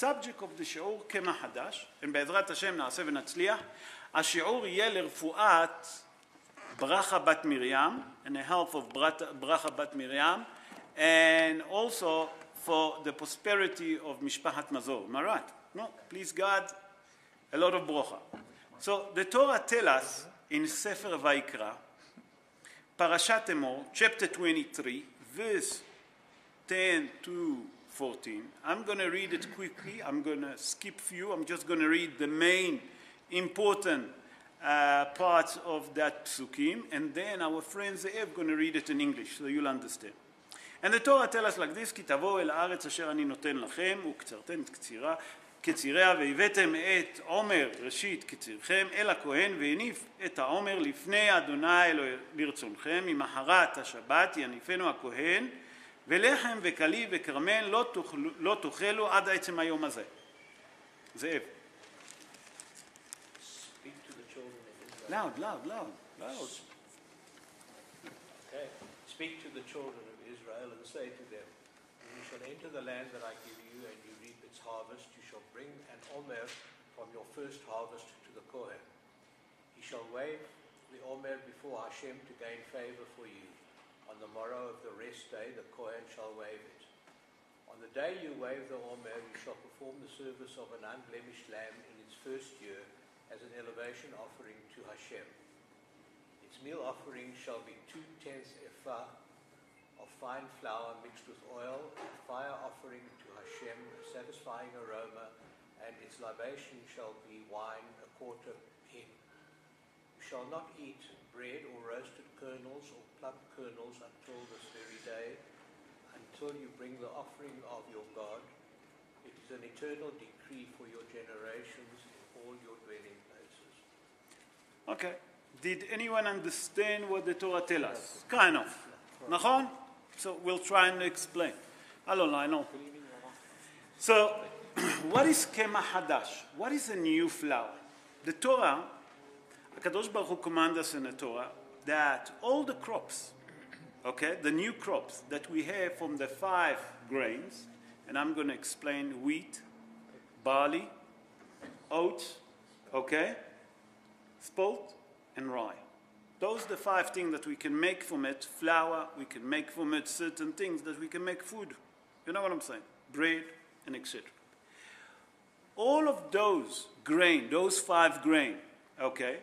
subject of the שיעור קמח חדש, ובעזרת השם נעשה ונצליח, השיעור יהיה לרפואת ברכה בת מרים, and the health of ברכה בת מרים, and also for the prosperity of משפחת מזור. Am I right? No, please God, a lot of brocha. So the Torah tells us in Sefer Vayikra, Parashat Emor, chapter 23, verse 10 to 14. I'm going to read it quickly. I'm going to skip few. I'm just going to read the main important parts of that psukim, and then our friend Ze'ev going to read it in English, so you'll understand. And the Torah tells us like this, כי תבואו אל הארץ אשר אני נותן לכם, וקצרתם את קציריה, והבאתם את עומר ראשית קצירכם אל הכהן, והניף את העומר לפני אדוני לרצונכם, ממחרת השבת יניפנו הכהן, ולחם וכלי וכרמל לא תאכלו עד עצם היום הזה. זאב. Loud. Okay. Speak to the children of Israel and say to them, when you shall enter the land that I give you and you reap its harvest, you shall bring an omer from your first harvest to the Kohen. He shall wave the omer before Hashem to gain favor for you. On the morrow of the rest day, the Kohen shall wave it. On the day you wave the omer, you shall perform the service of an unblemished lamb in its first year as an elevation offering to Hashem. Its meal offering shall be 2/10 ephah of fine flour mixed with oil, a fire offering to Hashem, a satisfying aroma, and its libation shall be wine, a quarter hin. You shall not eat bread or roasted kernels or plum kernels until this very day, until you bring the offering of your God. It is an eternal decree for your generations in all your dwelling places. Okay. Did anyone understand what the Torah tells us? Kind of. נכון? So we'll try and explain. I know. So, what is Kemah Hadash? What is a new flour? The Torah, HaKadosh Baruch Hu commands us in the Torah that all the crops, okay, the new crops that we have from the 5 grains, and I'm going to explain wheat, barley, oats, okay, spelt, and rye. Those are the 5 things that we can make from it. Flour, we can make from it certain things that we can make food. You know what I'm saying? Bread, and etc. All of those grain, those 5 grain, okay,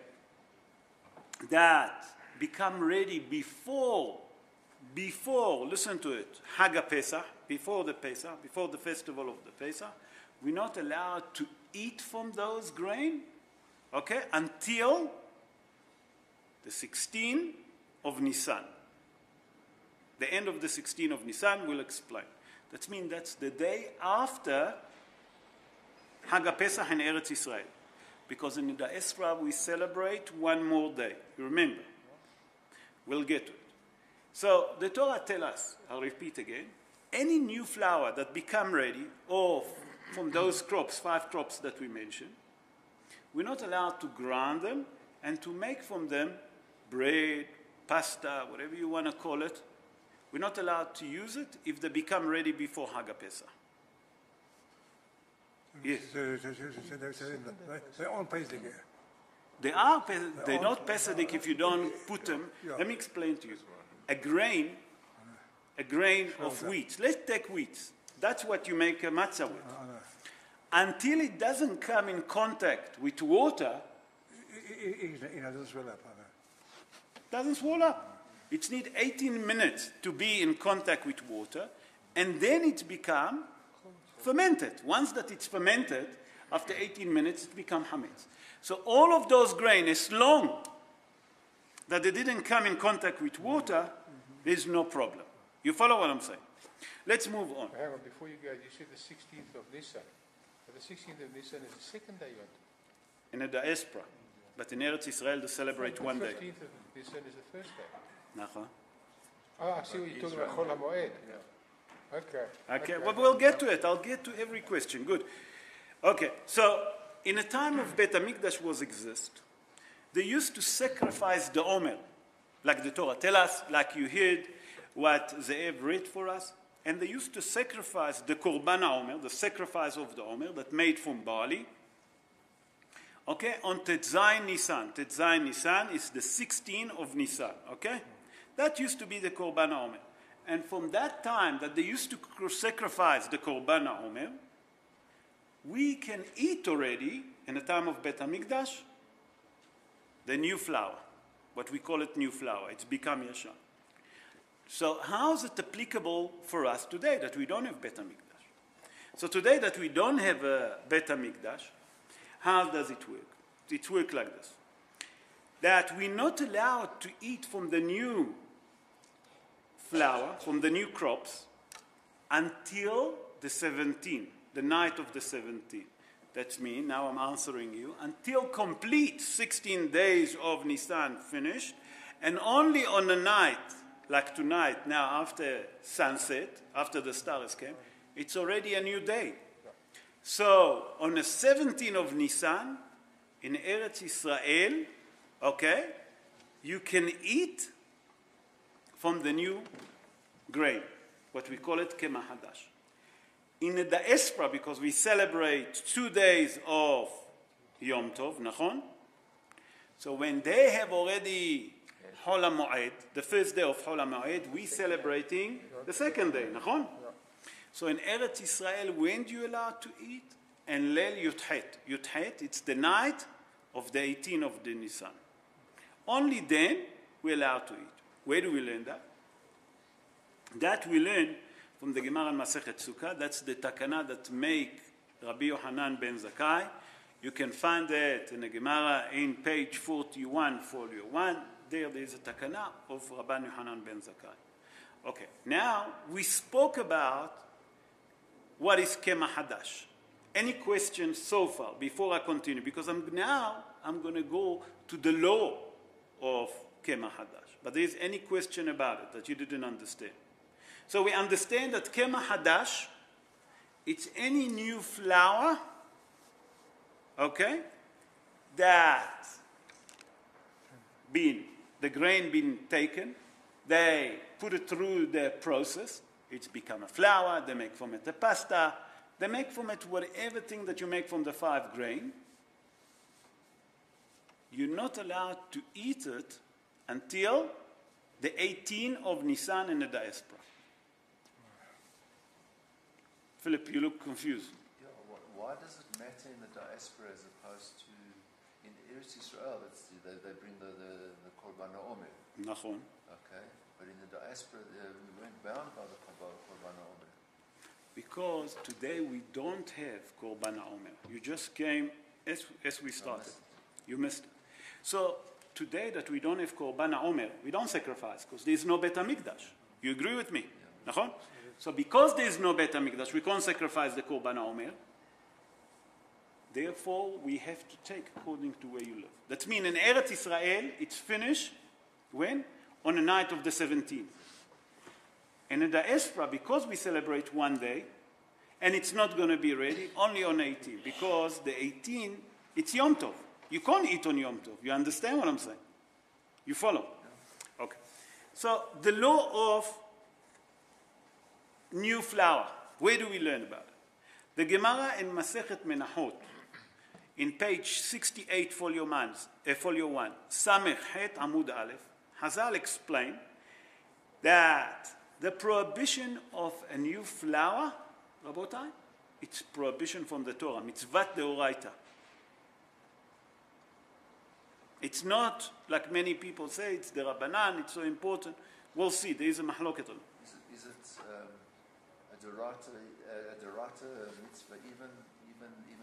that become ready before, listen to it, Hag Pesach, before the festival of the Pesach, we're not allowed to eat from those grain, okay, until the 16th of Nisan. The end of the 16th of Nisan, we'll explain. That means that's the day after Hag Pesach in Eretz Israel. Because in the diaspora we celebrate one more day. You remember? We'll get to it. So the Torah tells us, I'll repeat again, any new flour that become ready, or from those crops, 5 crops that we mentioned, we're not allowed to grind them and to make from them bread, pasta, whatever you want to call it. We're not allowed to use it if they become ready before Hag Pesach. Yes. They aren't Pesach. They're not Pesach if you don't put them. Let me explain to you. A grain of wheat. Let's take wheat. That's what you make a matzah with. Until it doesn't come in contact with water, doesn't swell up. It needs 18 minutes to be in contact with water, and then it becomes fermented. Once that it's fermented, after 18 minutes, it becomes hametz. So all of those grain, as long that they didn't come in contact with water, there's no problem. You follow what I'm saying? Let's move on. Hang on, before you go, you said the 16th of Nisan. But the 16th of Nisan is the second day, in the diaspora. But in Eretz Israel, they celebrate one day. The 15th of Nisan is the first day. Nachon. Oh, I see what you're talking about, Chol HaMoed. Okay. Well, we'll get to it. I'll get to every question. Good. Okay, so in a time of Bet HaMikdash was exist, they used to sacrifice the Omer, like the Torah tell us, like you heard what Ze'ev read for us. and they used to sacrifice the Korban HaOmer, the sacrifice of the Omer, that made from barley, okay, on Tetzayin Nisan. Tetzayin Nisan is the 16th of Nisan, okay? That used to be the Korban HaOmer. And from that time that they used to sacrifice the Korban HaOmer, we can eat already, in the time of Bet HaMikdash, the new flour. What we call it new flour. It's become Yashan. So how is it applicable for us today that we don't have Bet HaMikdash? So today that we don't have a Bet HaMikdash, how does it work? It works like this. That we're not allowed to eat from the new flour, from the new crops, until the 17th, the night of the 17th. That's me, now I'm answering you. Until complete 16 days of Nisan finished, and only on the night, like tonight, now after sunset, after the stars came, it's already a new day. So on the 17th of Nisan, in Eretz Israel, okay, you can eat from the new grain, what we call it Kemah Hadash. In the diaspora, because we celebrate 2 days of Yom Tov, nachon? So when they have already Hol HaMoed, the first day of Hol HaMoed, we celebrating the second day, nachon? So in Eretz Israel, when do you allow to eat? And Leil Yuthet. Yuthet, it's the night of the 18th of the Nisan. Only then we allow to eat. Where do we learn that? That we learn from the Gemara in Masechet Sukkah. That's the takana that make Rabbi Yohanan ben Zakkai. You can find that in the Gemara in page 41, folio 1. There is a takana of Rabbi Yohanan ben Zakkai. Okay, now we spoke about what is Kemah Hadash. Any questions so far before I continue? Because I'm going to go to the law of Kemah Hadash. But there is any question about it that you didn't understand? So we understand that Kemah Hadash, it's any new flour, okay, that the grain being taken, they put it through the process, it's become a flour, they make from it a pasta, they make from it everything that you make from the 5 grain. You're not allowed to eat it until the 18th of Nisan in the diaspora. Philip, you look confused. Yeah, why does it matter in the diaspora as opposed to in Eretz Israel? They bring the Korban HaOmer. Nachon. Okay, but in the diaspora we weren't bound by the Korban HaOmer. Because today we don't have Korban HaOmer. You just came as we started. You missed it. So today that we don't have Korban HaOmer, we don't sacrifice because there is no Bet HaMikdash. You agree with me? Yeah. Nachon? So because there is no Bet HaMikdash, we can't sacrifice the Korban HaOmer. Therefore, we have to take according to where you live. That means in Eretz Israel, it's finished when? On the night of the 17th. And in the diaspora, because we celebrate 1 day, and it's not going to be ready, only on 18, because the 18, it's Yom Tov. You can't eat on Yom Tov. You understand what I'm saying? You follow? Yeah. Okay. So the law of new flour, where do we learn about it? The Gemara in Masechet Menachot, in page 68, folio 1, Samech Het Amud Aleph, Hazal explained that the prohibition of a new flour, Rabotai, it's prohibition from the Torah, mitzvat deoraita. It's not like many people say, it's the Rabbanan, it's so important. We'll see, there is a mahloket on it. Is it a derata mitzvah even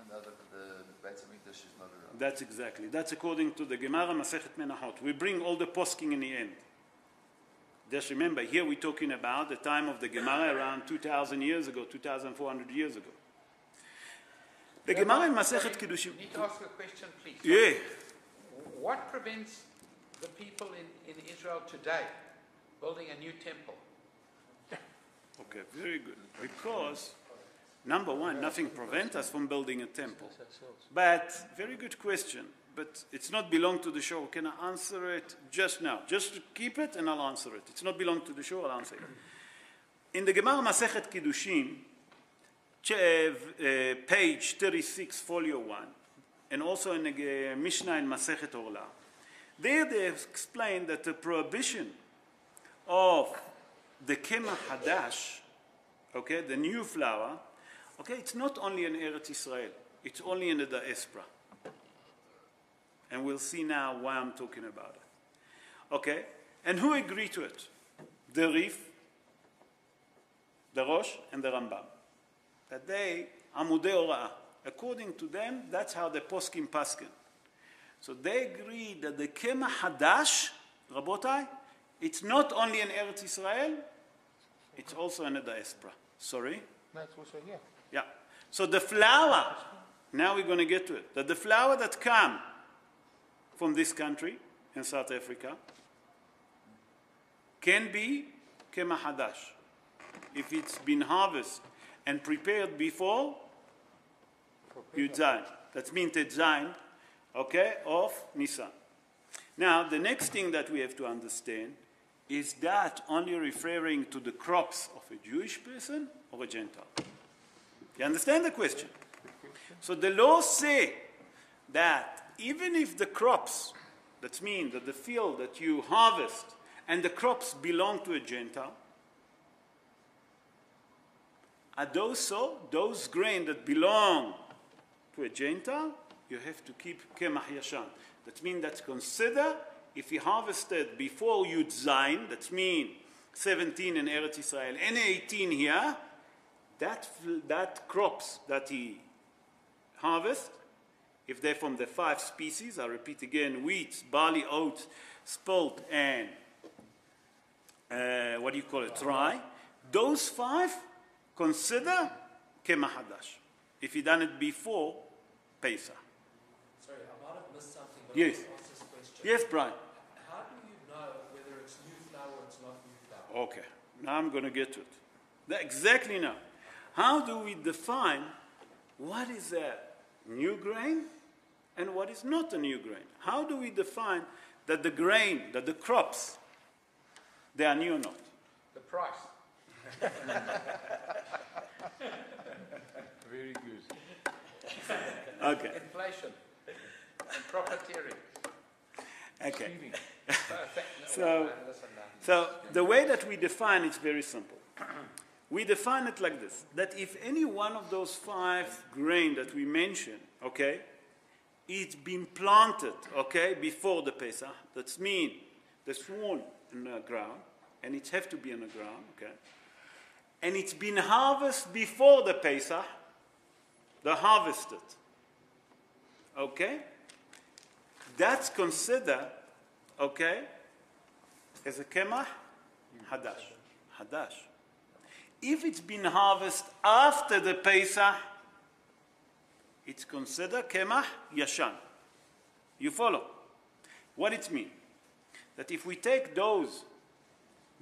though the Beit HaMikdash is not around? That's according to the Gemara Masechet Menachot. We bring all the posking in the end. Just remember, here we're talking about the time of the Gemara around 2,000 years ago, 2,400 years ago. The Gemara in Masechet Kiddushin. Need to ask a question, please. Yeah. What prevents the people in Israel today building a new temple? Okay, very good. Because, number one, nothing prevents us from building a temple. But, very good question. But it's not belong to the show. Can I answer it just now? Just keep it and I'll answer it. It's not belong to the show, I'll answer it. In the Gemara Masechet Kiddushin, page 36, folio 1, and also in the Mishnah in Masechet Orla, there they explain that the prohibition of the Kemah Hadash, okay, the new flour, okay, it's not only in Eretz Israel, it's only in the diaspora. And we'll see now why I'm talking about it. Okay, and who agreed to it? The Rif, the Rosh, and the Rambam. That they, Amudei Ora'ah. According to them, that's how the Poskim Paskin. So they agree that the Kemah Hadash, Rabotai, it's not only in Eretz Israel, it's also in the diaspora. Sorry? That's also here. Yeah. So the flour, now we're going to get to it, that the flour that come from this country, in South Africa, can be Kemah Hadash. If it's been harvested and prepared before Yud Zayin. That means Zayin, okay, of Nisan. Now, the next thing that we have to understand is that only referring to the crops of a Jewish person or a Gentile? You understand the question? So the law say that even if the crops, that means that the field that you harvest and the crops belong to a Gentile, are those grain that belong to a Gentile, you have to keep Kemah Yashan. That means that's consider if he harvested before Yud Zayin, that means 17 in Eretz Israel and 18 here, that crops that he harvest, if they're from the 5 species, I repeat again, wheat, barley, oats, spelt, and rye, those 5 consider Kemah Hadash. If he done it before Pesach. Sorry, I might have missed something, but Yes. I want to ask this question. Yes, Brian. How do you know whether it's new flour or it's not new flour? Okay, now I'm going to get to it. Exactly now. How do we define what is a new grain and what is not a new grain? How do we define that the grain, that the crops, they are new or not? The price. Very good. Okay. Inflation and profiteering. Okay. Thieving. So the way that we define it's very simple. We define it like this, that if any one of those 5 grain that we mentioned, okay, it's been planted, okay, before the Pesach, that means they're sworn in the ground, and it have to be in the ground, okay, and it's been harvested before the Pesach, they're harvested, okay, that's considered, okay, as a Kemah Hadash. If it's been harvested after the Pesach, it's considered Kemah Yashan. You follow? What it means? That if we take those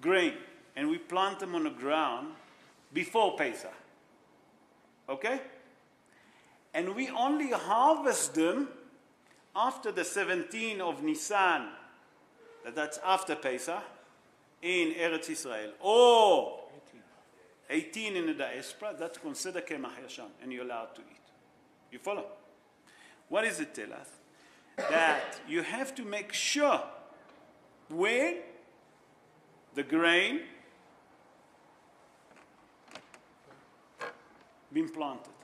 grain and we plant them on the ground before Pesach, okay? And we only harvest them after the 17th of Nisan, that's after Pesach, in Eretz Israel, or 18 in the diaspora, that's considered Kemah Yashan, and you're allowed to eat. You follow? What does it tell us? That you have to make sure when the grain been planted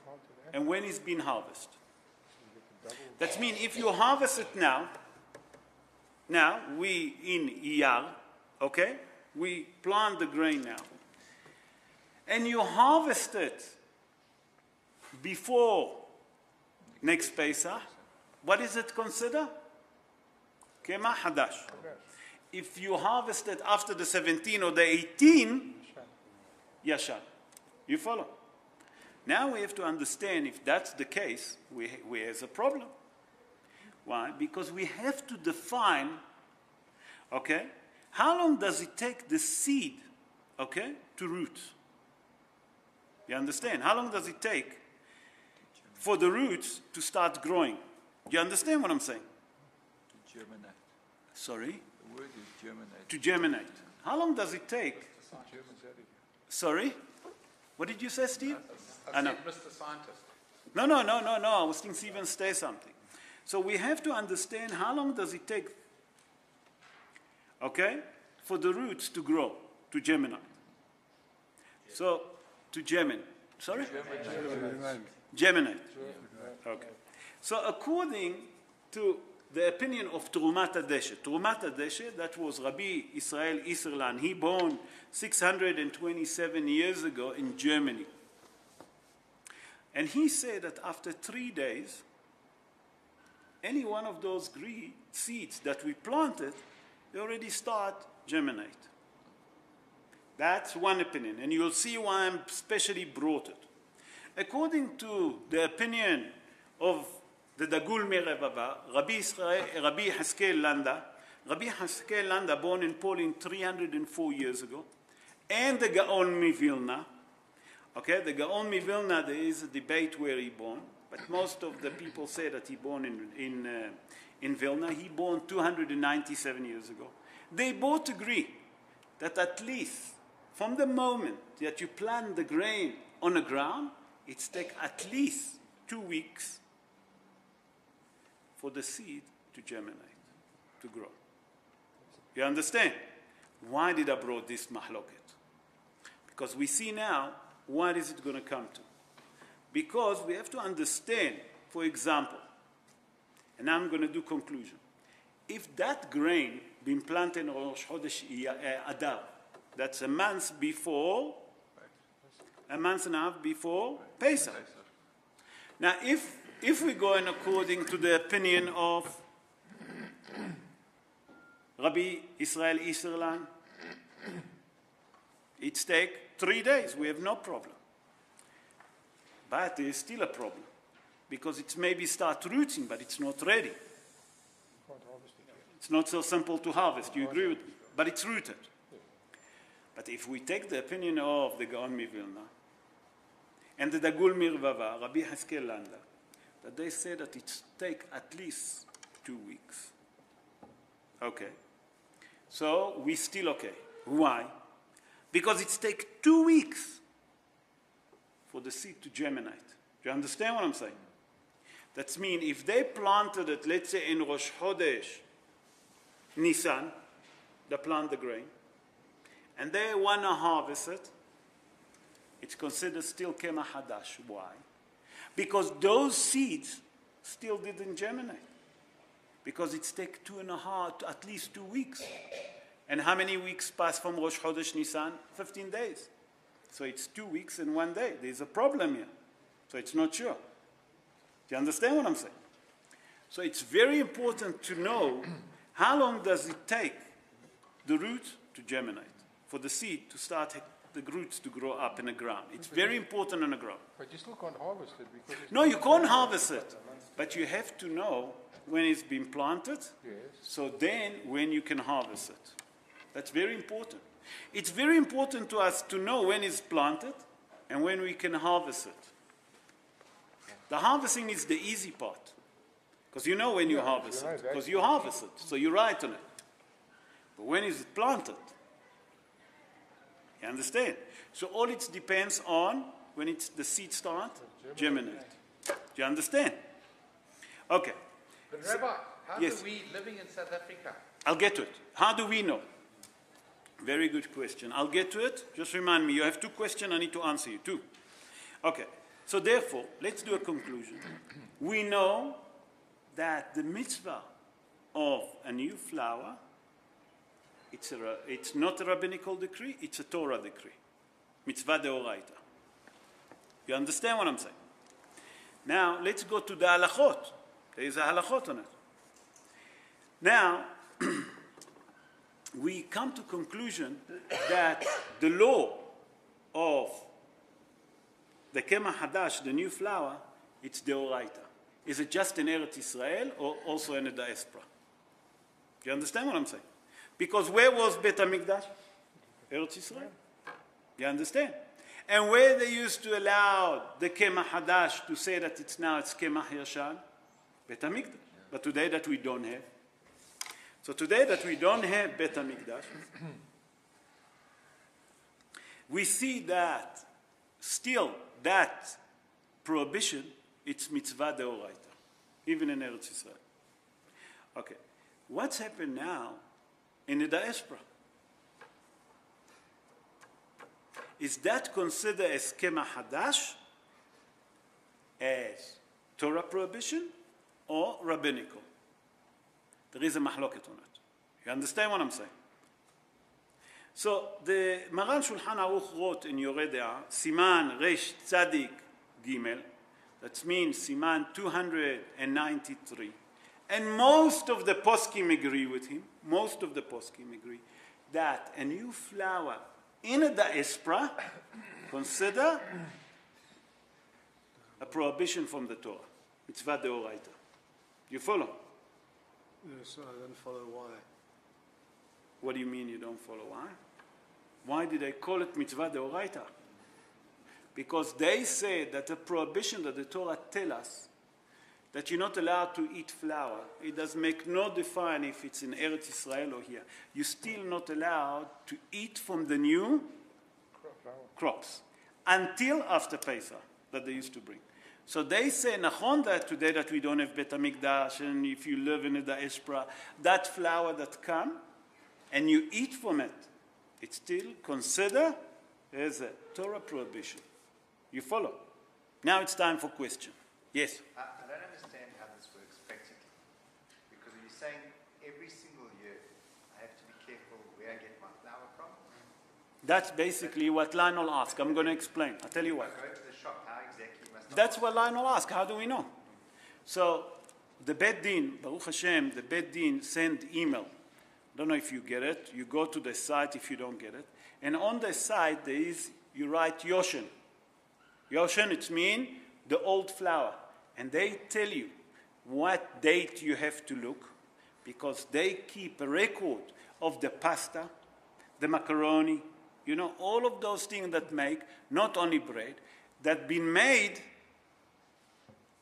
and when it's been harvested. That means if you harvest it now we in Iyar, okay, we plant the grain now, and you harvest it before next Pesach, what is it considered? Kemah Hadash. If you harvest it after the 17 or the 18, Yashan. You follow? Now we have to understand if that's the case, we have a problem. Why? Because we have to define, okay, how long does it take the seed, okay, to root? You understand? How long does it take for the roots to start growing? You understand what I'm saying? To germinate. Sorry? The word is germinate. To germinate. How long does it take? Sorry? What did you say, Steve? I know. said Mr. Scientist. No. I was thinking Stephen say something. So we have to understand how long does it take, okay, for the roots to grow, to germinate. So, to germinate. Sorry? Germinate. Okay. So according to the opinion of Trumat Adeshe, that was Rabbi Israel Isserlan, he born 627 years ago in Germany. And he said that after 3 days, any one of those seeds that we planted, they already start germinate. That's one opinion, and you'll see why I'm specially brought it. According to the opinion of the Dagul Merevava, Rabbi Haskel Landa, born in Poland 304 years ago, and the Gaon Mivilna. Okay, the Gaon Mivilna, there is a debate where he born, but most of the people say that he born in Vilna. He born 297 years ago. They both agree that at least from the moment that you plant the grain on the ground, it takes at least 2 weeks for the seed to germinate, to grow. You understand? Why did I brought this mahloket? Because we see now, what is it going to come to? Because we have to understand, for example, and I'm going to do conclusion. If that grain been planted in Rosh Chodesh Adar, that's a month and a half before Pesach. Now, if we go in according to the opinion of Rabbi Israel Isserlan, it takes 3 days. We have no problem. But there is still a problem because it maybe start rooting, but it's not ready. It's not so simple to harvest. You agree with me? But it's rooted. But if we take the opinion of the Gaon Mivilna and the Dagul Merevava, Rabbi Haskel Landa, that they say that it takes at least 2 weeks. Okay. So we still okay. Why? Because it takes 2 weeks for the seed to germinate. Do you understand what I'm saying? That means if they planted it, let's say in Rosh Chodesh Nisan, they plant the grain, and they want to harvest it, it's considered still Kemah Hadash. Why? Because those seeds still didn't germinate. Because it takes 2.5, at least 2 weeks. And how many weeks pass from Rosh Chodesh Nisan? 15 days. So it's 2 weeks and 1 day. There's a problem here. So it's not sure. Do you understand what I'm saying? So it's very important to know how long does it take the root to germinate, for the seed to start, the roots to grow up in the ground. It's very important in the ground. But you still can't harvest it because it's No, you can't harvest it. But you have to know when it's been planted. Yes. So then when you can harvest it. That's very important. It's very important to us to know when it's planted and when we can harvest it. The harvesting is the easy part. Because you know when you harvest it. Because you harvest it. So you write on it. But when is it planted? You understand? So all it depends on when it's the seed start germinate. Do you understand? Okay. But Rabbi, how yes. do we, living in South Africa, I'll get to it. How do we know? Very good question. I'll get to it. Just remind me, you have 2 questions. I need to answer you. 2. Okay. So therefore, let's do a conclusion. We know that the mitzvah of a new flower, it's not a rabbinical decree, it's a Torah decree. Mitzvah deoraita. You understand what I'm saying? Now, let's go to the halachot. There is a halachot on it. Now, we come to conclusion that the law of the Kemah Hadash, the new flower, it's deoraita. Is it just in Eretz Israel or also in the diaspora? You understand what I'm saying? Because where was Bet HaMikdash? Eretz Israel. You understand? And where they used to allow the Kemah Hadash to say that it's Kemah Yashan? Bet HaMikdash. But today that we don't have. So today that we don't have Bet HaMikdash, we see that still that prohibition, it's mitzvah deoraita, even in Eretz Israel. Okay, what's happened now in the diaspora? Is that considered as Kema Hadash, as Torah prohibition, or rabbinical? There is a mahloket on it. You understand what I'm saying? So the Maran Shulchan Aruch wrote in Yoreh De'ah, Siman Resh Tzadik Gimel, that means Siman 293. And most of the poskim agree with him, most of the poskim agree, that a new flower in a diaspora consider a prohibition from the Torah. Mitzvah deoraita. You follow? Yes, I don't follow why. What do you mean you don't follow? Why? Why did they call it mitzvah deoraita? Because they say that the prohibition that the Torah tells us that you're not allowed to eat flour, it does make no difference if it's in Eretz Israel or here. You're still not allowed to eat from the new crops until after Pesach that they used to bring. So they say, nachon, that today that we don't have Bet HaMikdash, and if you live in a diaspora, that flour that come and you eat from it, it's still considered as a Torah prohibition. You follow? Now it's time for question. Yes? I don't understand how this works practically. Because when you're saying every single year I have to be careful where I get my flour from. That's basically what Lionel asked. I'm going to explain. I'll tell you what. If I go to the shop, how exactly must I? That's what Lionel asked. How do we know? So the Bet Din, Baruch Hashem, the Bet Din send email. I don't know if you get it. You go to the site if you don't get it. And on the site, there is, you write Yoshen. Yoshen, it means the old flour. And they tell you what date you have to look, because they keep a record of the pasta, the macaroni, you know, all of those things that make, not only bread, that been made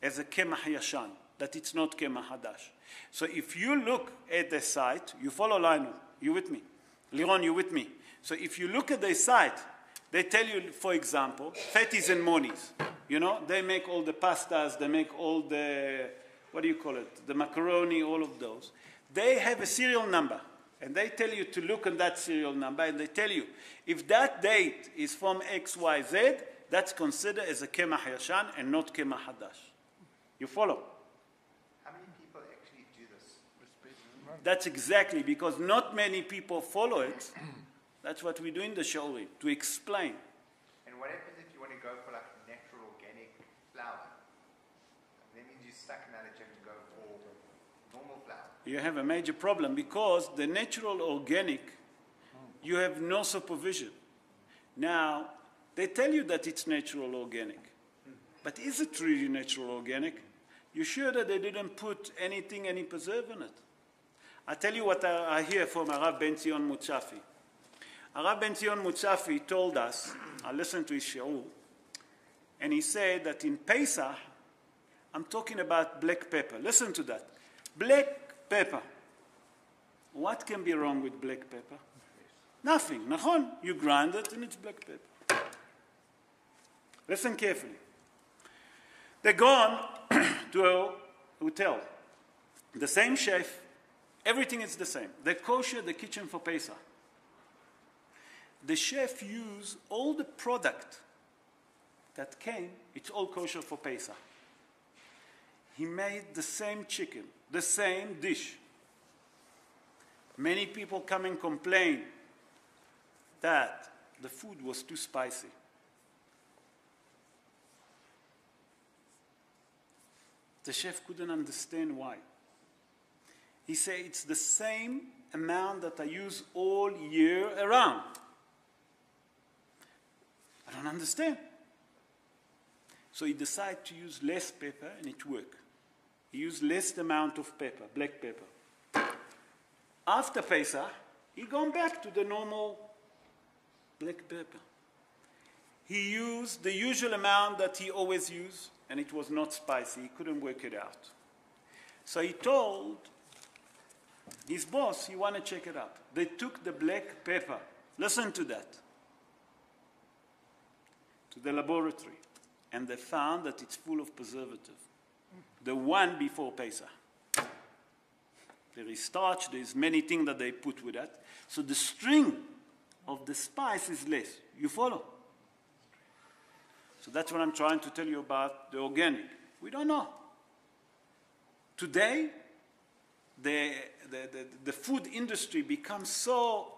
as a kemach yashan, that it's not kemach hadash. So if you look at the site, you follow Lionel, you with me? Liron, you with me? So if you look at the site, they tell you, for example, Fetis and Monis. You know, they make all the pastas, they make all the, what do you call it, the macaroni, all of those. They have a serial number, and they tell you to look at that serial number, and they tell you, if that date is from XYZ, that's considered as a kemach yashan and not kemach hadash. You follow? How many people actually do this? That's exactly, because not many people follow it. That's what we do in the Shori, to explain. And what happens if you want to go for like natural organic flour? That means you're stuck now that you have to go for normal flour. You have a major problem, because the natural organic, you have no supervision. Now, they tell you that it's natural organic. But is it really natural organic? You're sure that they didn't put anything, any preserve in it? I tell you what I hear from Arav Ben Zion Mutzafi. Arav Ben Zion Mutzafi told us, I listened to his shiur, and he said that in Pesach, I'm talking about black pepper. Listen to that. Black pepper. What can be wrong with black pepper? Nothing. Nachon, you grind it and it's black pepper. Listen carefully. They go on to a hotel. The same chef, everything is the same. They kosher the kitchen for Pesach. The chef used all the product that came, it's all kosher for Pesach. He made the same chicken, the same dish. Many people come and complain that the food was too spicy. The chef couldn't understand why. He said, it's the same amount that I use all year around. I don't understand. So he decided to use less pepper, and it worked. He used less amount of pepper, black pepper. After Pesach, he gone back to the normal black pepper. He used the usual amount that he always used, and it was not spicy. He couldn't work it out. So he told his boss he wanted to check it out. They took the black pepper. Listen to that. to the laboratory, and they found that it's full of preservative. The one before Pesach. There is starch, there is many things that they put with that. So the string of the spice is less. You follow? So that's what I'm trying to tell you about the organic. We don't know. Today, the food industry becomes so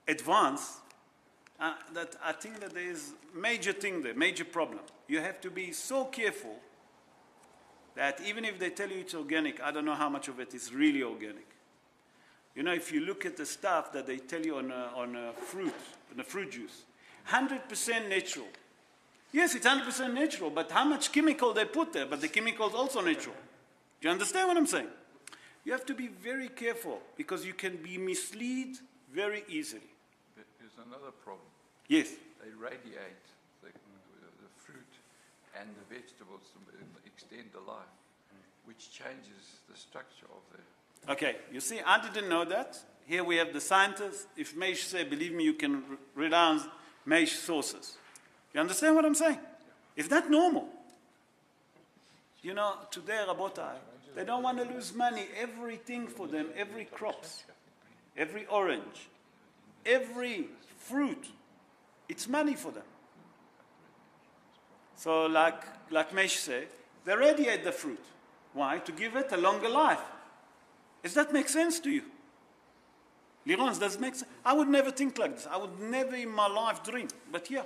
advanced that I think that there is major thing there, major problem. You have to be so careful that even if they tell you it's organic, I don't know how much of it is really organic. You know, if you look at the stuff that they tell you on the fruit juice, 100% natural. Yes, it's 100% natural, but how much chemical they put there? But the chemical is also natural. Do you understand what I'm saying? You have to be very careful because you can be misled very easily. There's another problem. Yes. They radiate the fruit and the vegetables to extend the life, which changes the structure of the... Okay, you see, I didn't know that. Here we have the scientists. If Meish say, believe me, you can rely on Meish sources. You understand what I'm saying? Is that normal? You know, today, Rabotai, they don't want to lose money. Everything for them, every crops, every orange, every fruit, it's money for them. So like Meish say, they radiate the fruit. Why? To give it a longer life. Does that make sense to you? Liron, does it make sense? I would never think like this. I would never in my life dream. But yeah.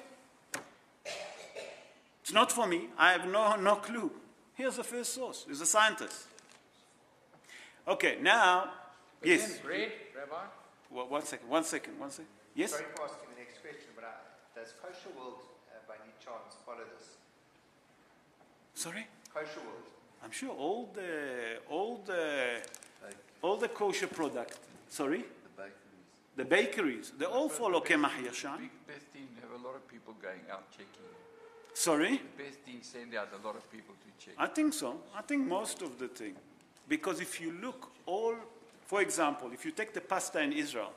It's not for me. I have no clue. Here's the first source. He's a scientist. Okay, now, But yes. then bread, Rabbi? Well, one second. Yes? Sorry for asking the next question, but does Kosher World by any chance follow this? Sorry? Kosher World. I'm sure all the kosher product. Sorry? The bakeries. The bakeries. They all follow Kemach Yashan. Big Beth Din have a lot of people going out checking. Sorry? Beth Din send out a lot of people to check. I think so. I think most of the thing. Because if you look for example, if you take the pasta in Israel,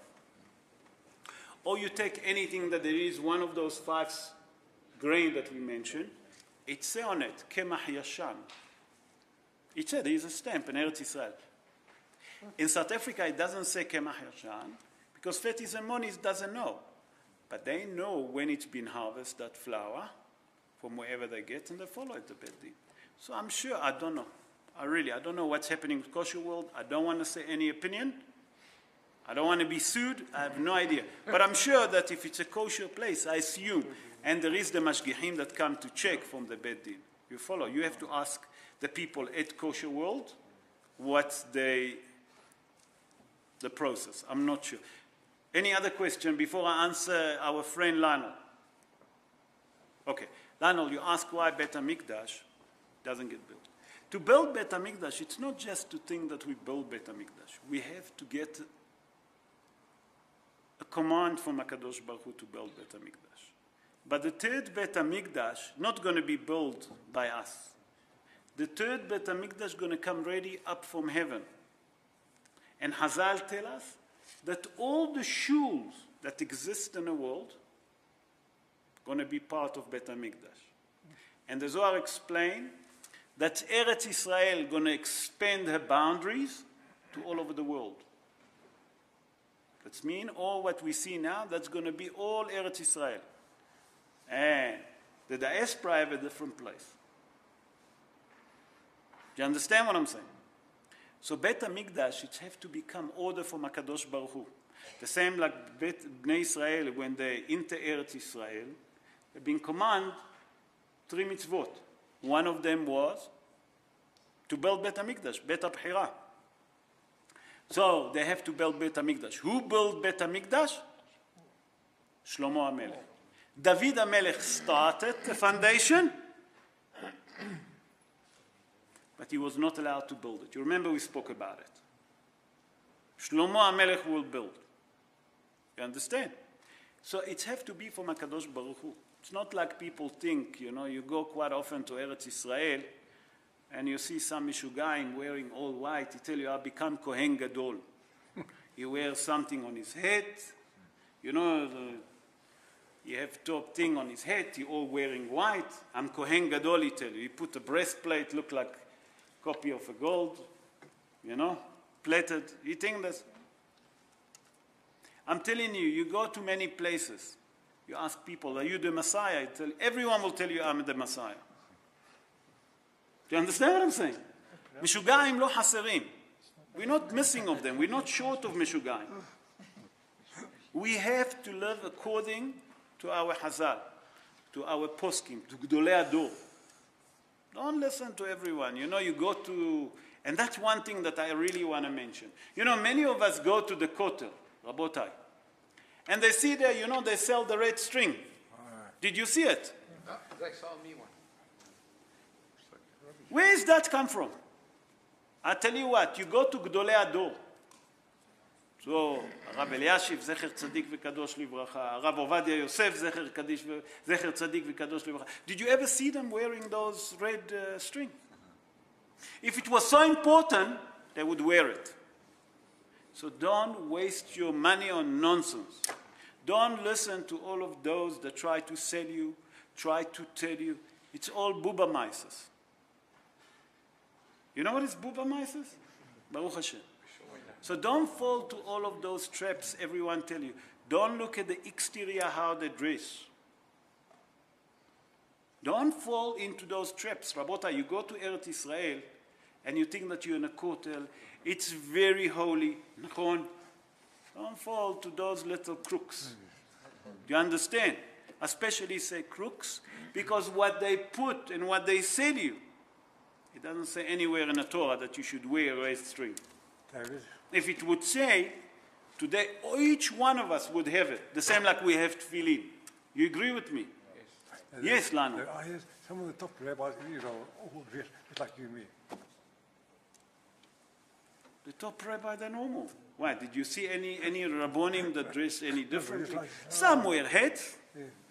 or you take anything that there is one of those 5 grain that we mentioned, it says on it, Kemach Yashan. It said there is a stamp in Eretz Israel. In South Africa, it doesn't say Kemach Yashan, because Fetis and Monis doesn't know. But they know when it's been harvested, that flour, from wherever they get, and they follow it to Beit Din. So I'm sure, I don't know. I don't know what's happening with Kosher World. I don't want to say any opinion. I don't want to be sued. I have no idea. But I'm sure that if it's a kosher place, I assume, and there is the mashgichim that come to check from the Beit Din. You follow. You have to ask the people at Kosher World what's the process. I'm not sure. Any other question before I answer our friend Lionel? Okay. Lionel, you ask why Beit HaMikdash doesn't get built. To build Beit HaMikdash, it's not just to think that we build Beit HaMikdash. We have to get a command from HaKadosh Baruch Hu to build Beit HaMikdash. But the third Beit HaMikdash not going to be built by us. The third Beit HaMikdash is going to come ready up from heaven. And Hazal tell us that all the shuls that exist in the world are going to be part of Beit HaMikdash. And the Zohar explained that Eretz Israel going to expand her boundaries to all over the world. That means all what we see now, that's going to be all Eretz Israel. And the diaspora have a different place. Do you understand what I'm saying? So Beit HaMikdash, it has to become order from HaKadosh Baruch Hu. The same like Bnei Israel, when they enter Eretz Israel, they've been commanded 3 mitzvot. One of them was to build Beit HaMikdash, Beit HaBchira. So they have to build Beit HaMikdash. Who built Beit HaMikdash? Shlomo HaMelech. David HaMelech started the foundation, but he was not allowed to build it. You remember we spoke about it. Shlomo HaMelech will build. You understand? So it has to be from HaKadosh Baruch Hu. It's not like people think, you go quite often to Eretz Israel and you see some Mishugaim wearing all white. He tell you, I become Kohen Gadol. He wears something on his head. He have top thing on his head. He all wearing white. I'm Kohen Gadol, he tell you. He put a breastplate, look like copy of a gold, you know, plated. He think this. I'm telling you, you go to many places. You ask people, are you the Messiah? Everyone will tell you, I'm the Messiah. Do you understand what I'm saying? משוגעים לא חסרים. We're not missing of them. We're not short of משוגעים. We have to live according to our Hazal, to our poskim, to Gdolei Ador. Don't listen to everyone. You know, you go to, and that's one thing that I really want to mention. You know, many of us go to the Kotel, Rabotai, and they see there, you know, they sell the red string. Did you see it? They sold me one. Where does that come from? I tell you what, you go to Gdolei Ador. So, הרב אלישיב, זכר צדיק וקדוש לברכה, הרב עובדיה יוסף, זכר צדיק וקדוש לברכה. Did you ever see them wearing those red string? If it was so important, they would wear it. So don't waste your money on nonsense. Don't listen to all of those that try to sell you, try to tell you. It's all bubamaises. You know what is bubamaises? Baruch Hashem. So don't fall to all of those traps everyone tell you. Don't look at the exterior, how they dress. Don't fall into those traps. Rabota, you go to Eretz Israel and you think that you're in a kotel. It's very holy. Don't fall to those little crooks. Do you understand? Especially say crooks, because what they put and what they sell you, it doesn't say anywhere in the Torah that you should wear a red string. If it would say, today each one of us would have it, the same like we have tefillin. You agree with me? Yes, Lano. Some of the top rabbis in Israel all dress just like you and me. The top rabbi, they're normal. Why? Did you see any rabbonim that dress any differently? Some wear hats,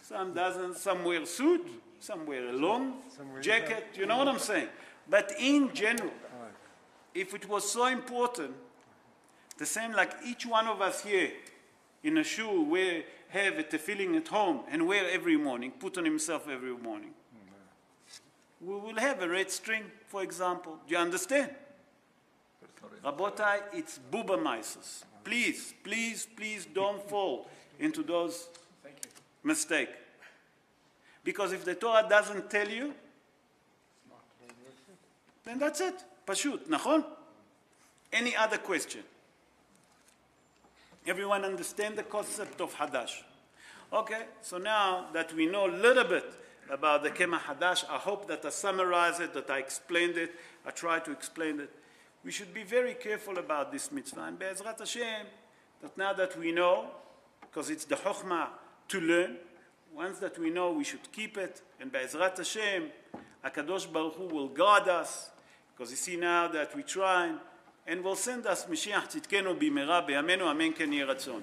some doesn't, some wear suit, some wear a long jacket, you know what I'm saying? But in general, if it was so important, the same like each one of us here in a shoe, have a tefillin at home and wear every morning, put on himself every morning. We will have a red string, for example. Do you understand? Rabotai, it's bubamaises. Please, please, please don't fall into those mistakes. Because if the Torah doesn't tell you, then that's it. Pashut, nachon? Any other question? Everyone understand the concept of Hadash? Okay, so now that we know a little bit about the Kemah Hadash, I hope that I summarized it, that I explained it, I tried to explain it. We should be very careful about this mitzvah. And Be'ezrat Hashem, that now that we know, because it's the Chokhmah to learn, once that we know, we should keep it. And Be'ezrat Hashem, HaKadosh Baruch Hu will guard us, because you see now that we're trying, and will send us Mashiach Tzidkenu b'mera b'yameinu, amen ken yeh ratzon.